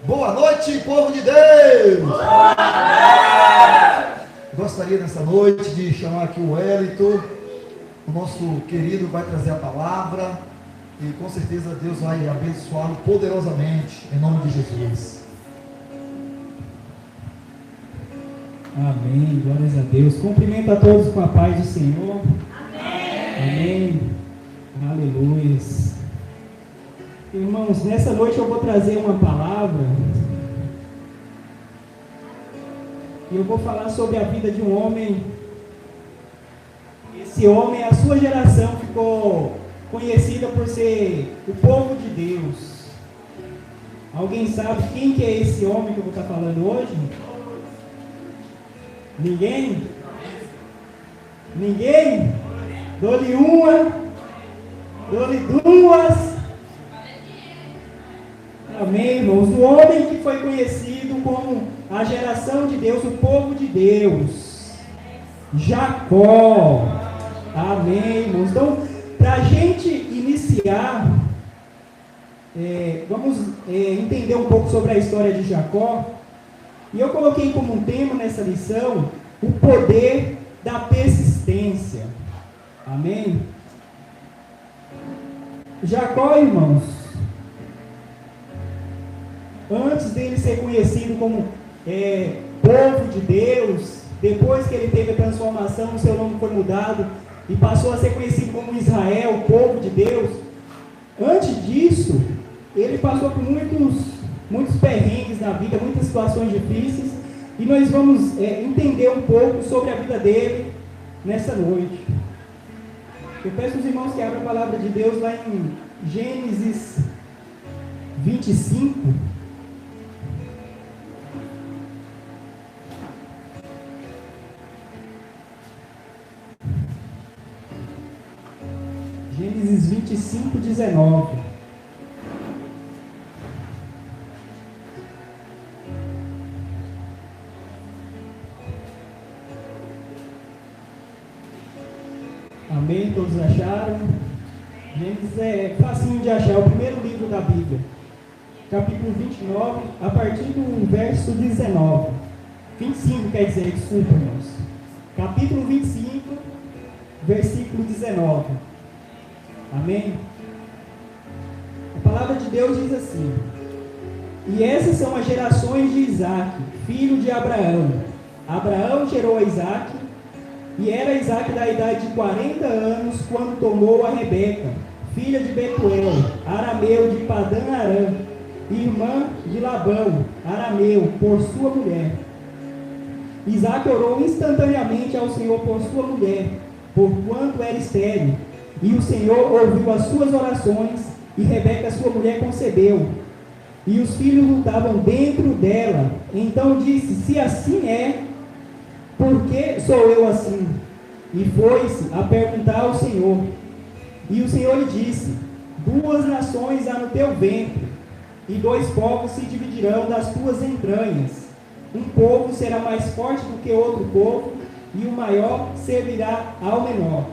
Boa noite, povo de Deus! Boa noite! Gostaria nessa noite de chamar aqui o Wellington, o nosso querido vai trazer a palavra e com certeza Deus vai abençoá-lo poderosamente, em nome de Jesus. Amém, glórias a Deus. Cumprimento a todos com a paz do Senhor. Amém. Aleluia. Irmãos, nessa noite eu vou trazer uma palavra e eu vou falar sobre a vida de um homem. Esse homem, a sua geração ficou conhecida por ser o povo de Deus. Alguém sabe quem que é esse homem que eu vou estar falando hoje? Ninguém? Ninguém? Dou-lhe uma, dou-lhe duas. Amém, irmãos? O homem que foi conhecido como a geração de Deus, o povo de Deus, Jacó. Amém, irmãos? Então, para a gente iniciar, vamos entender um pouco sobre a história de Jacó. E eu coloquei como um tema nessa lição o poder da persistência. Amém? Jacó, irmãos, antes dele ser conhecido como povo de Deus, depois que ele teve a transformação, o seu nome foi mudado e passou a ser conhecido como Israel, povo de Deus. Antes disso, ele passou por muitos perrengues na vida, muitas situações difíceis, e nós vamos entender um pouco sobre a vida dele nessa noite. Eu peço aos irmãos que abram a palavra de Deus lá em Gênesis 25. Gênesis 25, 19. Amém? Todos acharam? Gênesis é facinho de achar, é o primeiro livro da Bíblia. Capítulo 29, a partir do verso 19. 25 quer dizer, desculpa, irmãos. Capítulo 25, versículo 19. Amém? A palavra de Deus diz assim: e essas são as gerações de Isaque, filho de Abraão. Abraão gerou a Isaque, e era Isaque da idade de 40 anos quando tomou a Rebeca, filha de Betuel, arameu de Padã Arã, irmã de Labão, arameu, por sua mulher. Isaque orou instantaneamente ao Senhor por sua mulher, porquanto era estéril, e o Senhor ouviu as suas orações, e Rebeca, sua mulher, concebeu, e os filhos lutavam dentro dela. Então disse: se assim é, por que sou eu assim? E foi-se a perguntar ao Senhor. E o Senhor lhe disse: duas nações há no teu ventre, e dois povos se dividirão das tuas entranhas. Um povo será mais forte do que outro povo, e o maior servirá ao menor.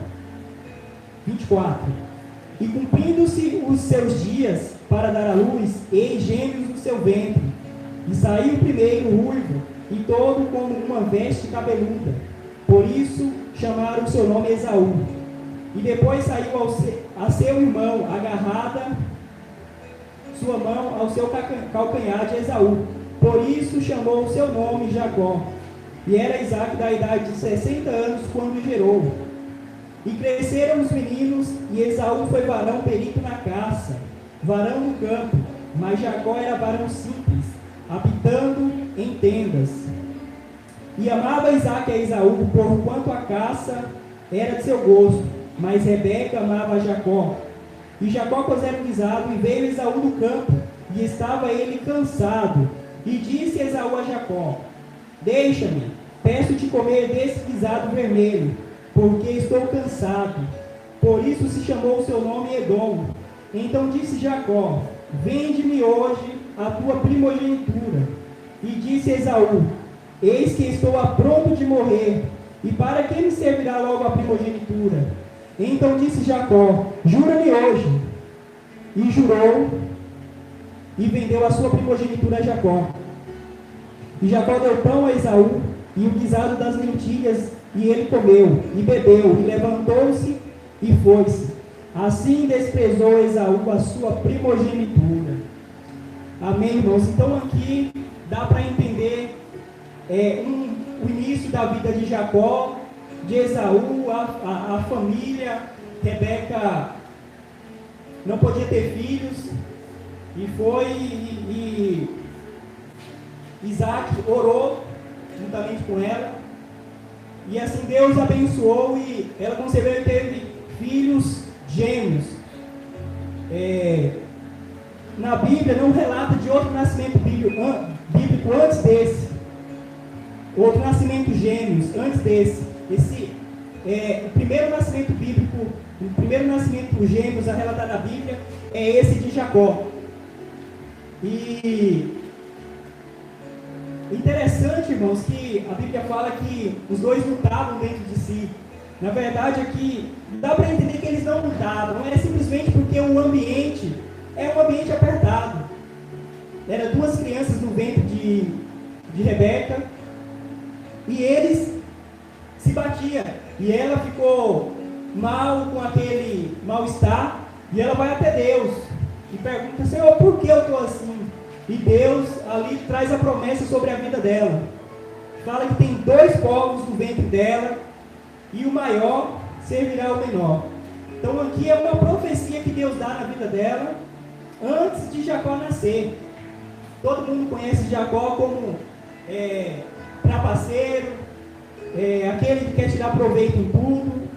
24. E cumprindo-se os seus dias para dar à luz, eis gêmeos no seu ventre. E saiu o primeiro ruivo, e todo como uma veste cabeluda. Por isso chamaram o seu nome Esaú. E depois saiu a seu irmão, agarrada sua mão ao seu calcanhar de Esaú. Por isso chamou o seu nome Jacó. E era Isaque da idade de 60 anos quando gerou. E cresceram os meninos, e Esaú foi varão perito na caça, varão no campo, mas Jacó era varão simples, habitando em tendas. E amava Isaque a Esaú, porquanto a caça era de seu gosto, mas Rebeca amava a Jacó. E Jacó pusera um guisado, e veio Esaú do campo, e estava ele cansado. E disse Esaú a Jacó: deixa-me, peço-te comer desse guisado vermelho, porque estou cansado. Por isso se chamou o seu nome Edom. Então disse Jacó: vende-me hoje a tua primogenitura. E disse Esaú: eis que estou a pronto de morrer, e para que me servirá logo a primogenitura? Então disse Jacó: jura-me hoje. E jurou. e vendeu a sua primogenitura a Jacó. E Jacó deu pão a Esaú e o guisado das lentilhas, e ele comeu, e bebeu, e levantou-se, e foi-se. Assim desprezou Esaú a sua primogenitura. Amém, irmãos? Então aqui dá para entender o início da vida de Jacó, de Esaú, a família. Rebeca não podia ter filhos, e Isaac orou juntamente com ela, e assim Deus abençoou, e ela concebeu e teve filhos gêmeos. Na Bíblia não relata de outro nascimento bíblico antes desse, outro nascimento gêmeos antes desse. O primeiro nascimento bíblico, o primeiro nascimento gêmeos a relatar na Bíblia é esse de Jacó. E interessante, irmãos, que a Bíblia fala que os dois lutavam dentro de si. Na verdade, aqui dá para entender que eles não lutavam, não é simplesmente porque o ambiente é um ambiente apertado. Eram duas crianças no ventre de Rebeca, e eles se batiam, e ela ficou mal com aquele mal-estar, e ela vai até Deus e pergunta: Senhor, por que eu estou assim? E Deus ali traz a promessa sobre a vida dela. Fala que tem 2 povos no ventre dela, e o maior servirá ao menor. Então aqui é uma profecia que Deus dá na vida dela antes de Jacó nascer. Todo mundo conhece Jacó como trapaceiro, aquele que quer tirar proveito em tudo.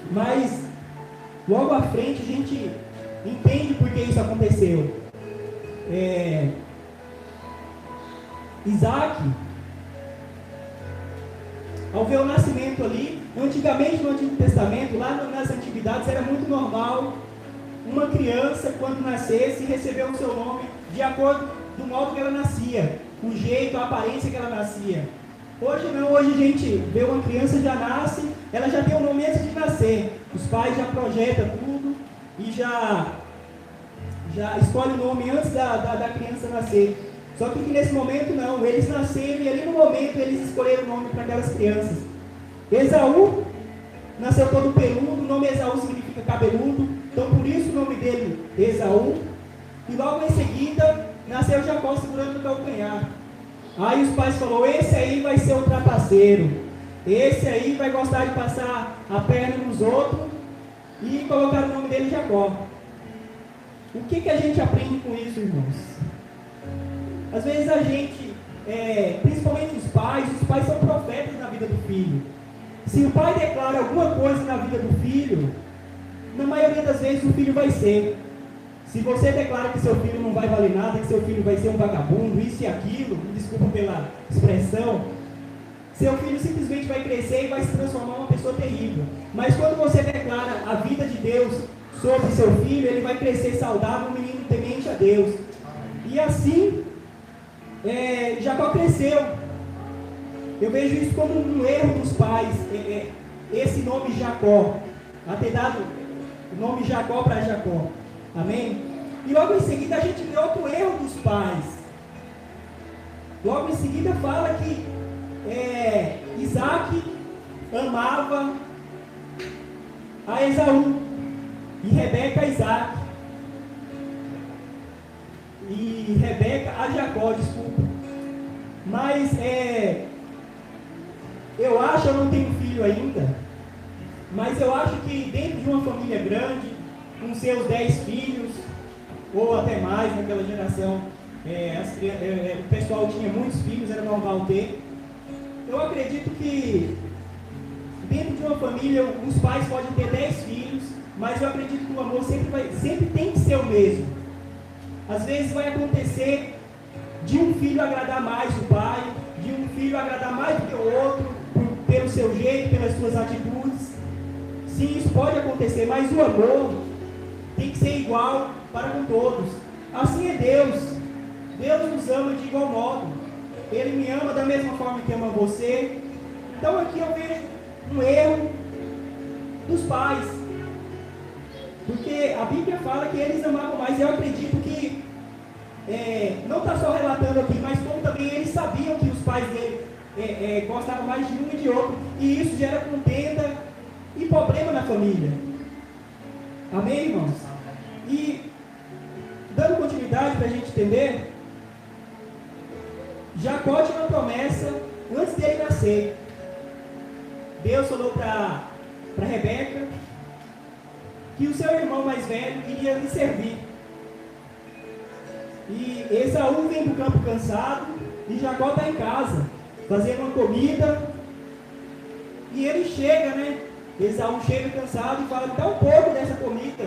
Mas logo à frente a gente entende por que isso aconteceu. Isaac, ao ver o nascimento ali, antigamente no Antigo Testamento, lá nas antiguidades, era muito normal uma criança, quando nascesse, receber o seu nome de acordo do modo que ela nascia, o jeito, a aparência que ela nascia. Hoje não, hoje a gente vê uma criança, já nasce, ela já tem o nome antes de nascer. Os pais já projetam tudo e já escolhem o nome antes da criança nascer. Só que nesse momento não, eles nasceram e ali no momento eles escolheram o nome para aquelas crianças. Esaú nasceu todo peludo, o nome Esaú significa cabeludo, então por isso o nome dele Esaú. E logo em seguida nasceu Jacó segurando o calcanhar. Aí os pais falaram: esse aí vai ser o trapaceiro, esse aí vai gostar de passar a perna nos outros, e colocaram o nome dele Jacó. O que a gente aprende com isso, irmãos? Às vezes a gente, principalmente os pais são profetas na vida do filho. Se o pai declara alguma coisa na vida do filho, na maioria das vezes o filho vai ser. Se você declara que seu filho não vai valer nada, que seu filho vai ser um vagabundo, isso e aquilo, desculpa pela expressão, seu filho simplesmente vai crescer e vai se transformar em uma pessoa terrível. Mas quando você declara a vida de Deus sobre seu filho, ele vai crescer saudável, um menino temente a Deus. E assim, Jacó cresceu. Eu vejo isso como um erro dos pais, esse nome Jacó, a ter dado o nome Jacó para Jacó. Amém? E logo em seguida a gente vê outro erro dos pais. Logo em seguida fala que Isaac amava a Esaú e Rebeca a Isaac, e Rebeca a Jacó, desculpa. Mas eu não tenho filho ainda, mas eu acho que dentro de uma família grande, com seus 10 filhos, ou até mais naquela geração, o pessoal tinha muitos filhos, era normal ter. Eu acredito que dentro de uma família, os pais podem ter 10 filhos, mas eu acredito que o amor sempre tem que ser o mesmo. Às vezes vai acontecer de um filho agradar mais o pai, de um filho agradar mais do que o outro, pelo seu jeito, pelas suas atitudes. Sim, isso pode acontecer, mas o amor tem que ser igual para com todos. Assim é Deus. Deus nos ama de igual modo. Ele me ama da mesma forma que ama você. Então aqui eu vejo um erro dos pais. Porque a Bíblia fala que eles amavam mais, e eu acredito que não está só relatando aqui, mas como também eles sabiam que os pais dele gostavam mais de um e de outro, e isso gera contenda e problema na família. Amém, irmãos? E dando continuidade para a gente entender, Jacó tinha uma promessa antes dele nascer. Deus falou para Rebeca que o seu irmão mais velho iria lhe servir. E Esaú vem do campo cansado, e Jacó está em casa, fazendo uma comida, e ele chega, né? Esaú chega cansado e fala: dá um pouco dessa comida.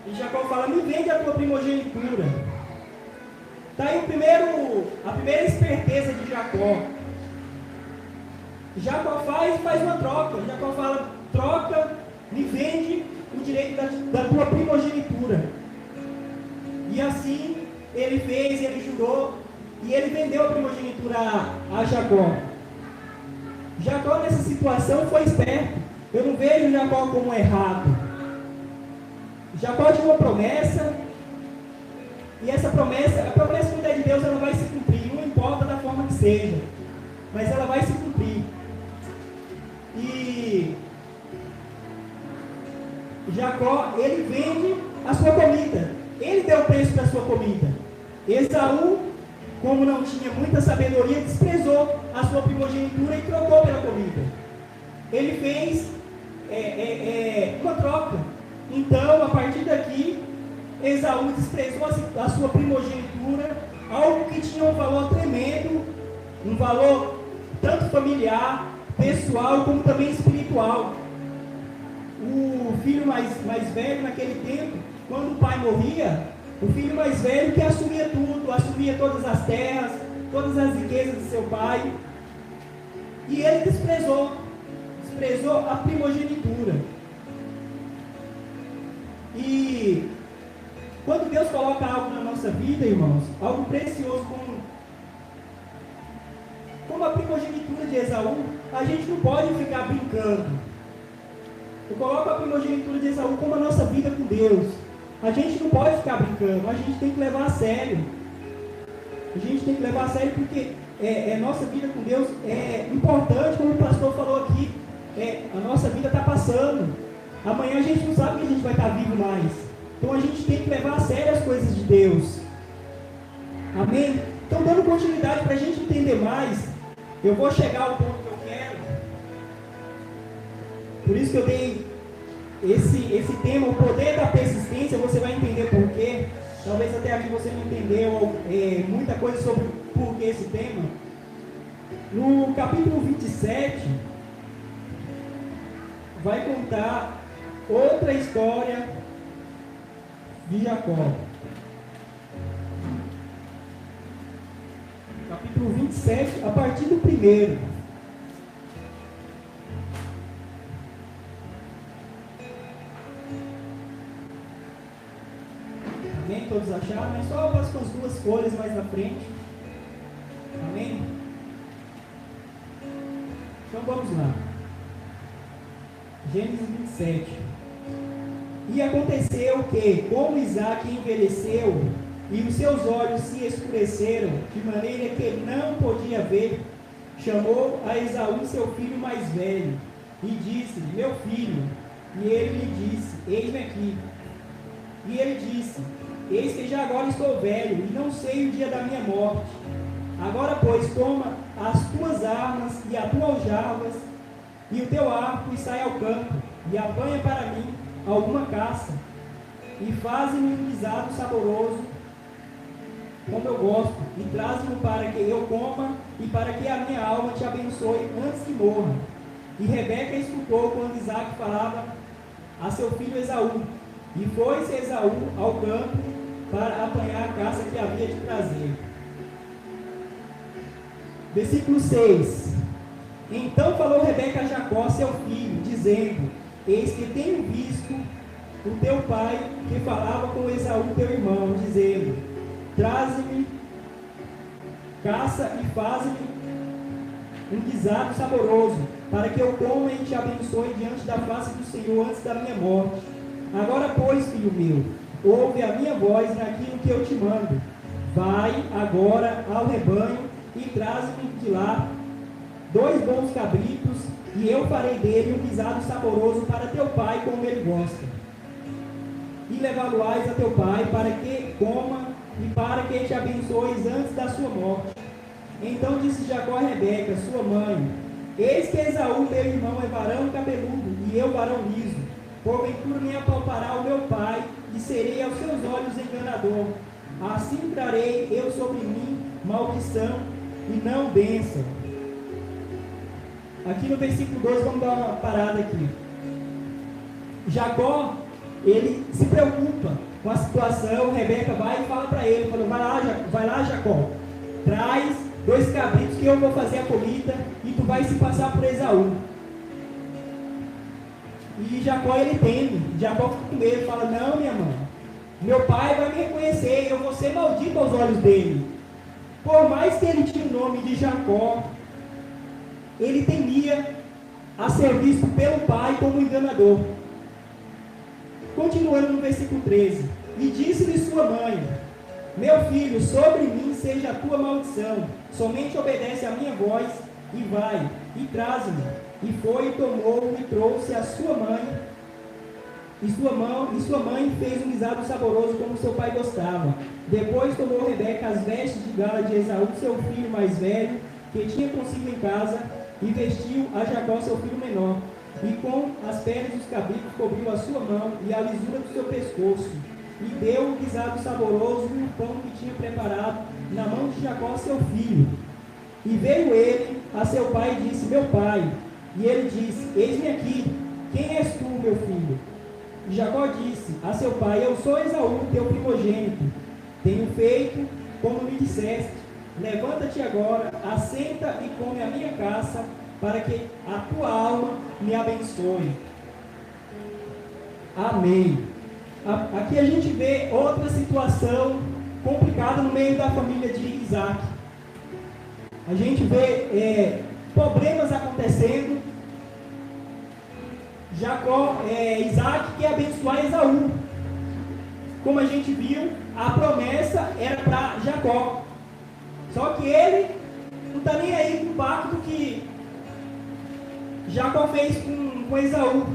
E Jacó fala: me vende a tua primogenitura. Está aí a primeira esperteza de Jacó. Jacó faz uma troca. Jacó fala: troca, me vende o direito da tua primogenitura. E assim ele fez, ele jurou, e ele vendeu a primogenitura a Jacó. Jacó nessa situação foi esperto. Eu não vejo Jacó como errado. Jacó tinha uma promessa, e essa promessa, a promessa que é de Deus, ela vai se cumprir, não importa da forma que seja, mas ela vai se cumprir. E Jacó, ele vende a sua comida, ele deu o preço da sua comida. Esaú, como não tinha muita sabedoria, desprezou a sua primogenitura e trocou pela comida. Ele fez uma troca. Então, a partir daqui, Esaú desprezou a sua primogenitura, algo que tinha um valor tremendo, um valor tanto familiar, pessoal, como também espiritual. O filho mais velho, naquele tempo, quando o pai morria, o filho mais velho que assumia tudo, assumia todas as terras, todas as riquezas de seu pai, e ele desprezou a primogenitura. E quando Deus coloca algo na nossa vida, irmãos, algo precioso como a primogenitura de Esaú, a gente não pode ficar brincando. Eu coloco a primogenitura de Esaú como a nossa vida com Deus. A gente não pode ficar brincando, a gente tem que levar a sério. A gente tem que levar a sério porque nossa vida com Deus é importante, como o pastor falou aqui. A nossa vida está passando. Amanhã a gente não sabe que a gente vai estar vivo mais. Então a gente tem que levar a sério as coisas de Deus. Amém? Então, dando continuidade para a gente entender mais, eu vou chegar ao ponto que eu quero. Por isso que eu dei esse tema, o poder da persistência. Você vai entender por quê. Talvez até aqui você não entendeu muita coisa sobre por que esse tema. No capítulo 27, vai contar outra história de Jacó. Capítulo 27, a partir do 1º. Amém? Todos acharam? Mas só passo com as duas folhas mais na frente. Amém? Então vamos lá. Gênesis 27. E aconteceu que, como Isaac envelheceu e os seus olhos se escureceram, de maneira que ele não podia ver, chamou a Esaú, seu filho mais velho, e disse: meu filho. E ele lhe disse: eis-me aqui. E ele disse: eis que já agora estou velho, e não sei o dia da minha morte. Agora, pois, toma as tuas armas e as tuas aljavas e o teu arco, e sai ao campo, e apanha para mim alguma caça, e faze-me um guisado saboroso, como eu gosto, e traze-me para que eu coma, e para que a minha alma te abençoe antes que morra. E Rebeca escutou quando Isaac falava a seu filho Esaú, e foi-se Esaú ao campo para apanhar a caça que havia de trazer. Versículo 6. Então falou Rebeca a Jacó, seu filho, dizendo: eis que tenho visto o teu pai que falava com Esaú teu irmão, dizendo: traze-me caça e faze-me um guisado saboroso, para que eu coma e te abençoe diante da face do Senhor antes da minha morte. Agora, pois, filho meu, ouve a minha voz naquilo que eu te mando. Vai agora ao rebanho e traze-me de lá 2 bons cabritos, e eu farei dele um guisado saboroso para teu pai, como ele gosta. E levá-lo-ás a teu pai, para que coma e para que te abençoes antes da sua morte. Então disse Jacó a Rebeca, sua mãe: Eis que Esaú, meu irmão, é varão cabeludo, e eu varão liso. Porventura me apalpará o meu pai, e serei aos seus olhos enganador. Assim trarei eu sobre mim maldição e não bênção. Aqui no versículo 2, vamos dar uma parada aqui. Jacó, ele se preocupa com a situação. Rebeca vai e fala para ele, fala, vai lá Jacó, traz 2 cabritos que eu vou fazer a comida e tu vai se passar por Esaú. E Jacó, ele teme. Jacó fica com medo, fala, não, minha mãe, meu pai vai me reconhecer e eu vou ser maldito aos olhos dele. Por mais que ele tinha o nome de Jacó, ele temia a ser visto pelo pai como enganador. Continuando no versículo 13: E disse-lhe sua mãe: Meu filho, sobre mim seja a tua maldição, somente obedece a minha voz, e vai, e traze-me. E foi, e tomou, e trouxe a sua mãe, e sua mãe fez um guisado saboroso como seu pai gostava. Depois tomou Rebeca as vestes de gala de Esaú, seu filho mais velho, que tinha consigo em casa, e vestiu a Jacó, seu filho menor. E com as peles dos cabritos cobriu a sua mão e a lisura do seu pescoço. E deu um guisado saboroso e o pão que tinha preparado na mão de Jacó, seu filho. E veio ele a seu pai e disse: Meu pai. E ele disse: Eis-me aqui, quem és tu, meu filho? E Jacó disse a seu pai: Eu sou Esaú, teu primogênito. Tenho feito como me disseste. Levanta-te agora, assenta e come a minha caça, para que a tua alma me abençoe. Amém. Aqui a gente vê outra situação complicada no meio da família de Isaac. A gente vê problemas acontecendo. Isaac quer abençoar Esaú. Como a gente viu, a promessa era para Jacó. Só que ele não está nem aí com o pacto que Jacó fez com Esaú,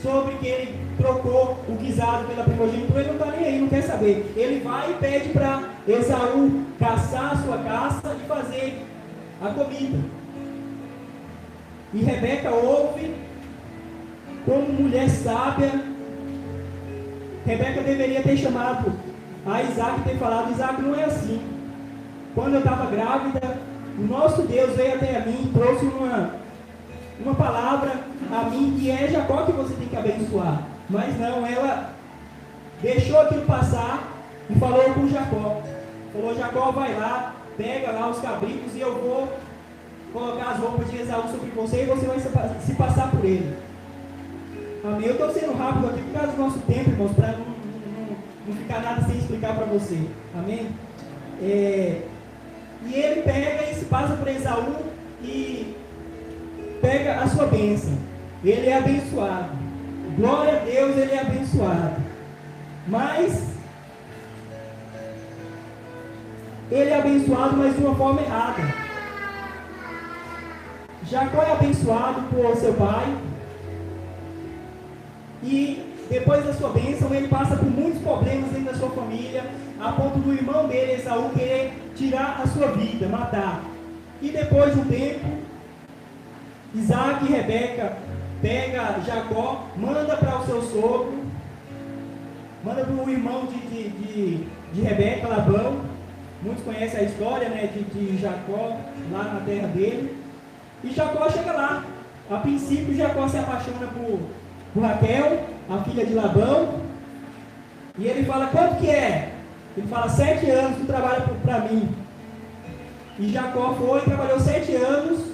sobre que ele trocou o guisado pela primogenitura. Ele não está nem aí, não quer saber. Ele vai e pede para Esaú caçar a sua caça e fazer a comida. E Rebeca ouve, como mulher sábia. Rebeca deveria ter chamado a Isaac e ter falado: Isaac, não é assim. Quando eu estava grávida, o nosso Deus veio até a mim e trouxe uma palavra a mim, que é Jacó que você tem que abençoar. Mas não, ela deixou aquilo passar e falou com Jacó. Falou: Jacó, vai lá, pega lá os cabritos e eu vou colocar as roupas de Esaú sobre você e você vai se passar por ele. Amém. Eu estou sendo rápido aqui por causa do nosso tempo, irmãos, para não ficar nada sem explicar para você. Amém? E ele pega e se passa por Esaú e pega a sua bênção. Ele é abençoado. Glória a Deus, ele é abençoado. Mas ele é abençoado, mas de uma forma errada. Jacó é abençoado por seu pai. E depois da sua bênção, ele passa por muitos problemas dentro da sua família, a ponto do irmão dele, Esaú, querer tirar a sua vida, matar. E depois de um tempo, Isaac e Rebeca pega Jacó, manda para o seu sogro, manda para o irmão de Rebeca, Labão. Muitos conhecem a história, né, de Jacó lá na terra dele. E Jacó chega lá. A princípio, Jacó se apaixona por Raquel, a filha de Labão. E ele fala: quanto que é? Ele fala: 7 anos tu trabalha para mim. E Jacó foi e trabalhou 7 anos.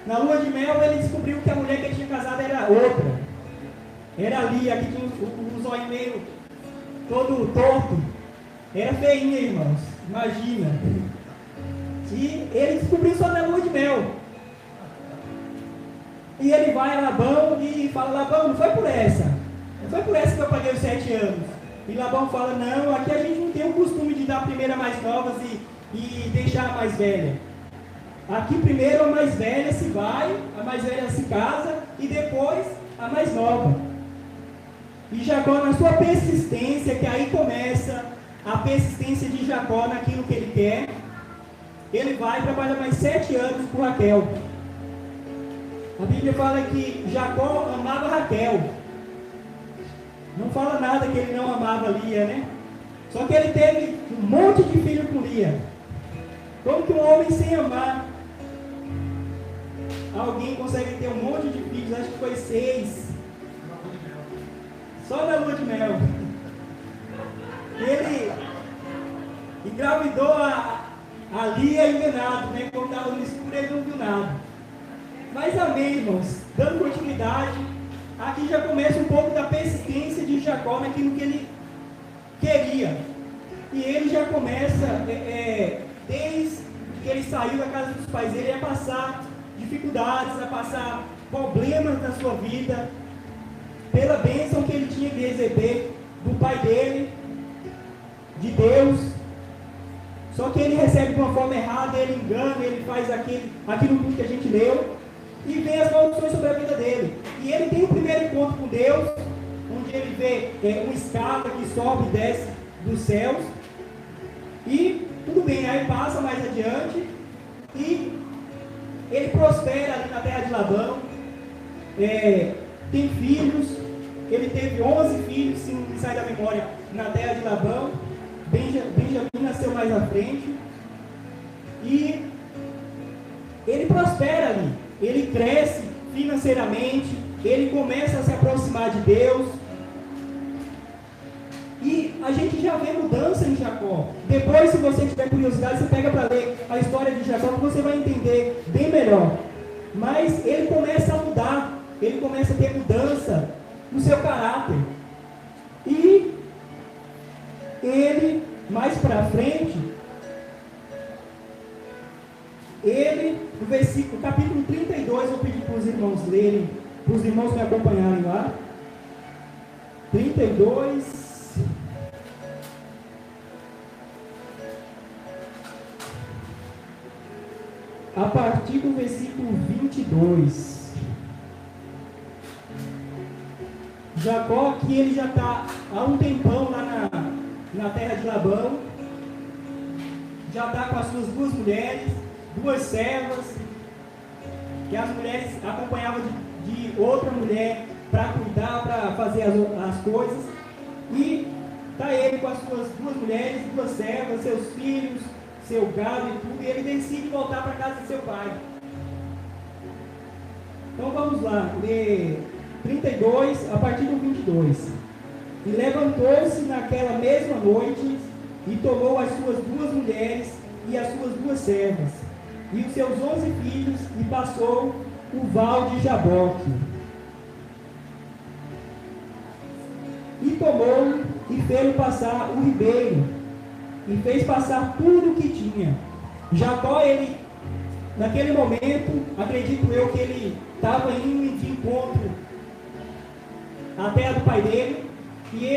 Na lua de mel ele descobriu que a mulher que ele tinha casado era outra. Era Lia, que tinha um zóio meio todo torto. Era feinha, irmãos. Imagina. E ele descobriu só na lua de mel. E ele vai a Labão e fala: Labão, não foi por essa. Não foi por essa que eu paguei os 7 anos. E Labão fala: não, aqui a gente não tem o costume de dar primeiro a mais novas e deixar a mais velha. Aqui primeiro a mais velha se vai, a mais velha se casa e depois a mais nova. E Jacó, na sua persistência, que aí começa a persistência de Jacó naquilo que ele quer, ele vai e trabalha mais 7 anos com Raquel. A Bíblia fala que Jacó amava Raquel. Não fala nada que ele não amava Lia, né? Só que ele teve um monte de filho com Lia. Como que um homem sem amar alguém consegue ter um monte de filhos? Acho que foi 6. Só na lua de mel. Ele engravidou a Lia enganado, né? Quando estava no escuro ele não viu nada. Mas amém, irmãos. Dando continuidade, aqui já começa um pouco da persistência de Jacó naquilo que ele queria. E ele já começa, desde que ele saiu da casa dos pais dele, a passar dificuldades, a passar problemas na sua vida, pela bênção que ele tinha de receber do pai dele, de Deus. Só que ele recebe de uma forma errada, ele engana, ele faz aquilo que a gente leu, e vem as maldições sobre a vida dele. E ele tem o primeiro encontro com Deus, onde ele vê uma escada que sobe e desce dos céus. E tudo bem, aí passa mais adiante, e ele prospera ali na terra de Labão, tem filhos, ele teve 11 filhos, se não me sai da memória, na terra de Labão. Benjamim nasceu mais à frente, e ele prospera ali, ele cresce financeiramente, ele começa a se aproximar de Deus, e a gente já vê mudança em Jacó. Depois, se você tiver curiosidade, você pega para ler a história de Jacó, que você vai entender bem melhor. Mas ele começa a mudar, ele começa a ter mudança no seu caráter. E ele, mais para frente, no versículo, capítulo 32, vou pedir para os irmãos lerem, para os irmãos me acompanharem lá. 32. A partir do versículo 22. Jacó, que ele já está há um tempão lá na terra de Labão, já está com as suas 2 mulheres, 2 servas, que as mulheres acompanhavam de outra mulher para cuidar, para fazer as coisas, e está ele com as suas 2 mulheres, 2 servas, seus filhos, seu gado e tudo, e ele decide voltar para a casa de seu pai. Então vamos lá, ler 32, a partir do 22. E levantou-se naquela mesma noite, e tomou as suas 2 mulheres e as suas 2 servas, e os seus 11 filhos, e passou o val de Jaboque. E tomou e fez passar o ribeiro, e fez passar tudo o que tinha. Jacó, ele, naquele momento, acredito eu que ele estava indo de encontro à terra do pai dele, e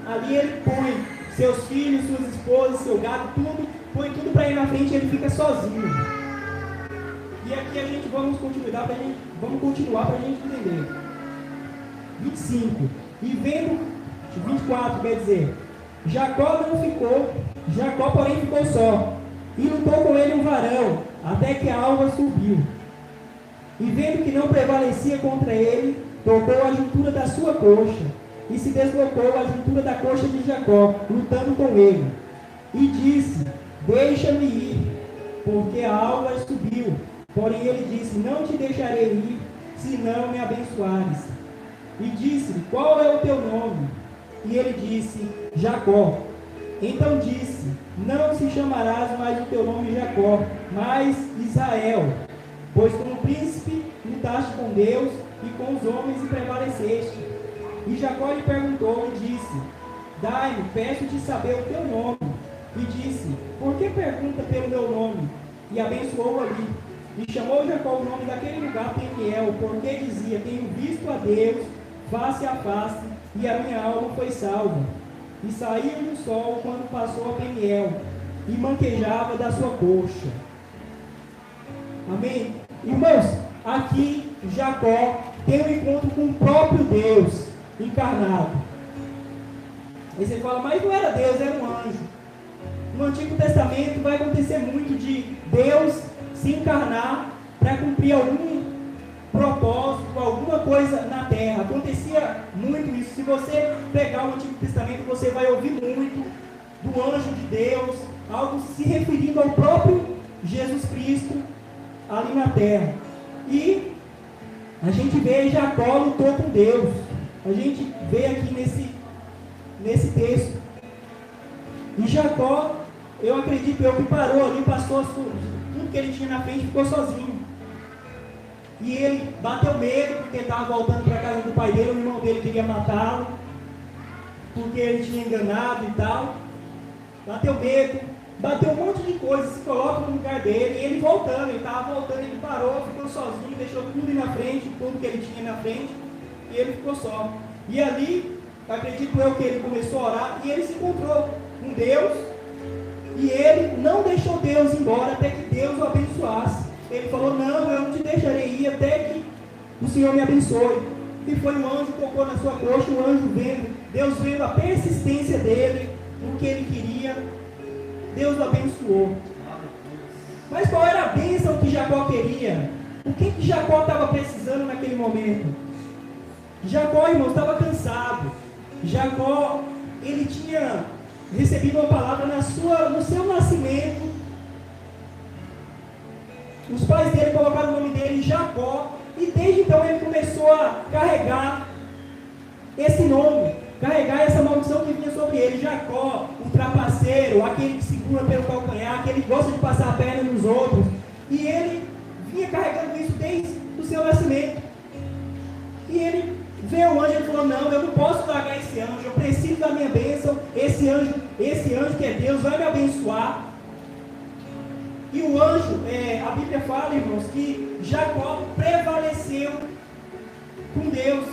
ali ele põe seus filhos, suas esposas, seu gado, tudo, põe tudo para ir na frente, e ele fica sozinho. E aqui a gente vamos continuar para a gente entender. 25. E vendo, 24 quer dizer, Jacó porém ficou só, e lutou com ele um varão, até que a alva subiu. E vendo que não prevalecia contra ele, tocou a juntura da sua coxa, e se deslocou a juntura da coxa de Jacó, lutando com ele. E disse: deixa-me ir, porque a alva subiu. Porém ele disse: não te deixarei ir, se não me abençoares. E disse-lhe: qual é o teu nome? E ele disse: Jacó. Então disse: não se chamarás mais o teu nome Jacó, mas Israel, pois como príncipe lutaste com Deus e com os homens e prevaleceste. E Jacó lhe perguntou e disse: dai-me, peço-te saber o teu nome. E disse: por que pergunta pelo meu nome? E abençoou ali. E chamou Jacó o nome daquele lugar Peniel, porque dizia: tenho visto a Deus face a face, e a minha alma foi salva. E saiu do sol quando passou a Peniel, e manquejava da sua coxa. Amém? Irmãos, aqui Jacó tem um encontro com o próprio Deus encarnado. Aí você fala, mas não era Deus, era um anjo. No Antigo Testamento vai acontecer muito de Deus se encarnar para cumprir algum propósito, alguma coisa na terra. Acontecia muito isso. Se você pegar o Antigo Testamento, você vai ouvir muito do anjo de Deus, algo se referindo ao próprio Jesus Cristo ali na terra. E a gente vê Jacó lutou com Deus. A gente vê aqui nesse texto. E Jacó, eu acredito que parou ali, passou tudo que ele tinha na frente e ficou sozinho. E ele bateu medo, porque estava voltando para a casa do pai dele, o irmão dele queria matá-lo, porque ele tinha enganado e tal. Bateu medo, bateu um monte de coisa, se coloca no lugar dele, e ele voltando, ele estava voltando, ele parou, ficou sozinho, deixou tudo ir na frente, tudo que ele tinha na frente, e ele ficou só. E ali, acredito eu que ele começou a orar, e ele se encontrou com Deus, e ele não deixou Deus embora até que Deus o abençoasse. Ele falou, não, eu não te deixarei ir até que o Senhor me abençoe. E foi um anjo que tocou na sua coxa, o anjo vendo, Deus vendo a persistência dele, no que ele queria, Deus o abençoou. Mas qual era a bênção que Jacó queria? O que Jacó estava precisando naquele momento? Jacó, irmão, estava cansado. Jacó, ele tinha recebido uma palavra no seu nascimento. Os pais dele colocaram o nome dele Jacó, e desde então ele começou a carregar esse nome, carregar essa maldição que vinha sobre ele. Jacó, o trapaceiro, aquele que segura pelo calcanhar, aquele que gosta de passar a perna nos outros. E ele vinha carregando isso desde o seu nascimento. E ele veio o anjo e falou, não, eu não posso largar esse anjo, eu preciso da minha bênção, esse anjo que é Deus vai me abençoar. E o anjo, a Bíblia fala, irmãos, que Jacó prevaleceu com Deus.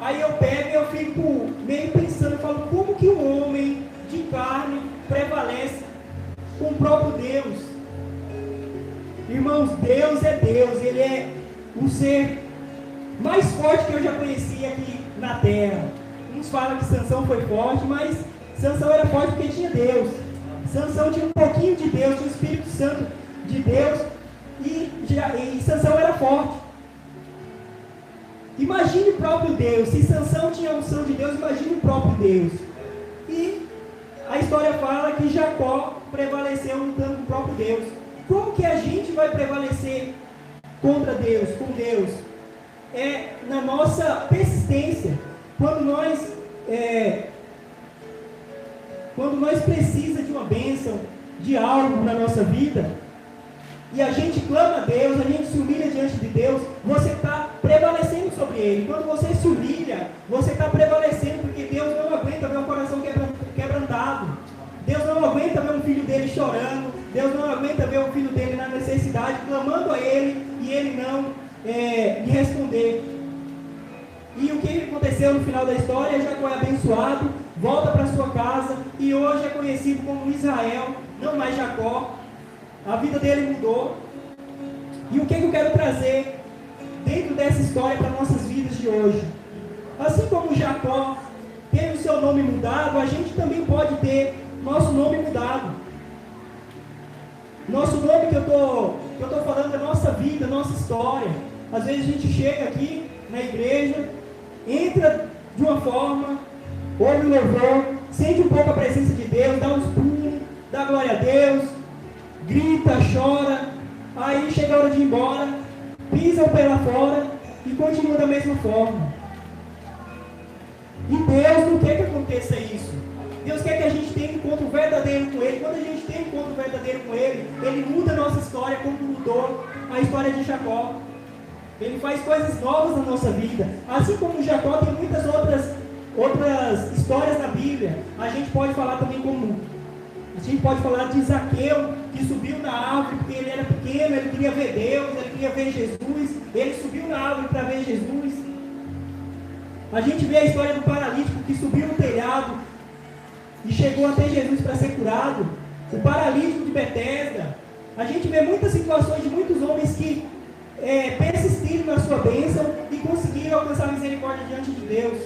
Aí eu pego e eu fico meio pensando, eu falo, como que um homem de carne prevalece com o próprio Deus? Irmãos, Deus é Deus, Ele é o ser mais forte que eu já conheci aqui na terra. Uns falam que Sansão foi forte, mas Sansão era forte porque tinha Deus. Sansão tinha um pouquinho de Deus, tinha o Espírito Santo de Deus, e Sansão era forte. Imagine o próprio Deus. Se Sansão tinha a unção de Deus, imagine o próprio Deus. E a história fala que Jacó prevaleceu lutando com o próprio Deus. Como que a gente vai prevalecer contra Deus, com Deus? É na nossa persistência. Quando nós precisamos de uma bênção, de algo na nossa vida, e a gente clama a Deus, a gente se humilha diante de Deus, você está prevalecendo sobre Ele. Quando você se humilha, você está prevalecendo, porque Deus não aguenta ver um coração quebrantado. Deus não aguenta ver um filho dele chorando. Deus não aguenta ver um filho dele na necessidade, clamando a Ele, e Ele não lhe responder. E o que aconteceu no final da história? Jacó é abençoado, volta para sua casa, e hoje é conhecido como Israel, não mais Jacó. A vida dele mudou. E o que eu quero trazer dentro dessa história para nossas vidas de hoje? Assim como Jacó teve o seu nome mudado, a gente também pode ter nosso nome mudado. Nosso nome que eu estou falando é nossa vida, nossa história. Às vezes a gente chega aqui na igreja, entra de uma forma, ouve o louvor, sente um pouco a presença de Deus, dá uns pulos, dá glória a Deus, grita, chora, aí chega a hora de ir embora, pisa o pé lá fora e continua da mesma forma. E Deus não quer que aconteça isso. Deus quer que a gente tenha um encontro verdadeiro com Ele. Quando a gente tem um encontro verdadeiro com Ele, Ele muda a nossa história como mudou a história de Jacó. Ele faz coisas novas na nossa vida. Assim como Jacó, tem muitas outras histórias na Bíblia. A gente pode falar também como A gente pode falar de Zaqueu, que subiu na árvore porque ele era pequeno, ele queria ver Deus, ele queria ver Jesus, ele subiu na árvore para ver Jesus. A gente vê a história do paralítico que subiu no telhado e chegou até Jesus para ser curado. O paralítico de Betesda. A gente vê muitas situações de muitos homens que persistiram na sua bênção e conseguiram alcançar a misericórdia diante de Deus.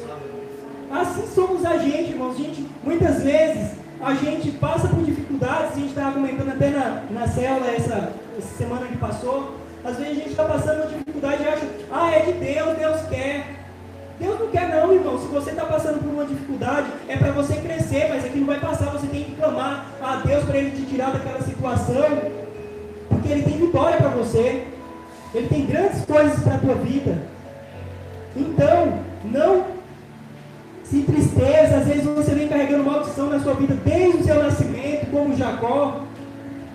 Assim somos a gente, irmãos. Muitas vezes a gente passa por dificuldades. A gente estava comentando até na célula essa semana que passou. Às vezes a gente está passando por dificuldade e acha, é de Deus, Deus quer. Deus não quer não, irmão. Se você está passando por uma dificuldade, é para você crescer, mas aqui não vai passar. Você tem que clamar a Deus para Ele te tirar daquela situação, porque Ele tem vitória para você. Ele tem grandes coisas para a tua vida. Então, não se entristeça. Às vezes você vem carregando maldição na sua vida desde o seu nascimento, como Jacó.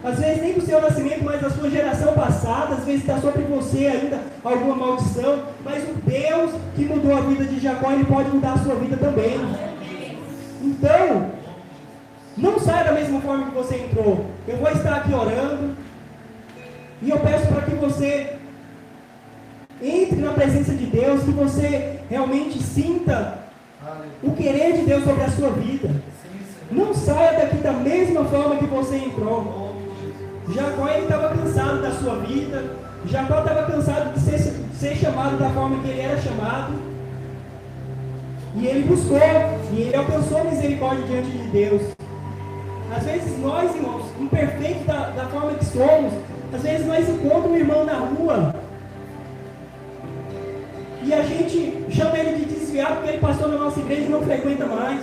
Às vezes nem do seu nascimento, mas da sua geração passada. Às vezes está sobre você ainda alguma maldição. Mas o Deus que mudou a vida de Jacó, Ele pode mudar a sua vida também. Então, não saia da mesma forma que você entrou. Eu vou estar aqui orando. E eu peço para que você entre na presença de Deus, que você realmente sinta o querer de Deus sobre a sua vida. Não saia daqui da mesma forma que você entrou. Jacó, ele estava cansado da sua vida. Jacó estava cansado de ser chamado da forma que ele era chamado. E ele buscou, e ele alcançou a misericórdia diante de Deus. Às vezes nós, irmãos, imperfeitos da forma que somos, às vezes nós encontramos um irmão na rua e a gente chama ele de desviado porque ele passou na nossa igreja e não frequenta mais.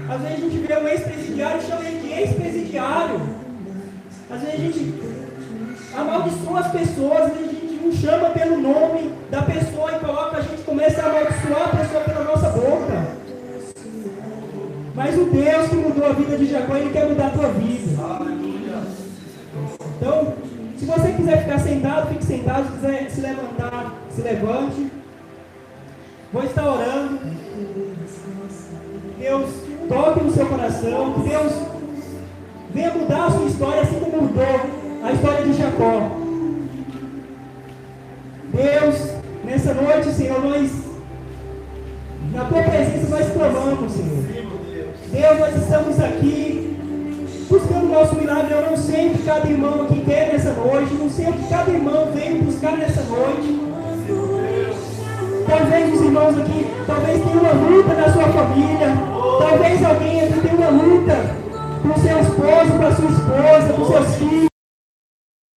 Às vezes a gente vê um ex-presidiário e chama ele de ex-presidiário. Às vezes a gente amaldiçoa as pessoas, às vezes a gente não chama pelo nome da pessoa e coloca, a gente começa a amaldiçoar a pessoa pela nossa boca. Mas o Deus que mudou a vida de Jacó, Ele quer mudar a tua vida. Então, se você quiser ficar sentado, fique sentado. Se quiser se levantar, se levante. Vou estar orando. Deus toque no seu coração. Que Deus venha mudar a sua história, assim como mudou a história de Jacó. Deus, nessa noite, Senhor, na tua presença nós clamamos, Senhor. Deus, nós estamos aqui buscando o nosso milagre. Eu não sei o que cada irmão aqui quer nessa noite, não sei o que cada irmão veio buscar nessa noite. Talvez os irmãos aqui, talvez tenham uma luta na sua família, talvez alguém aqui tenha uma luta com o seu esposo, com a sua esposa, com seus filhos.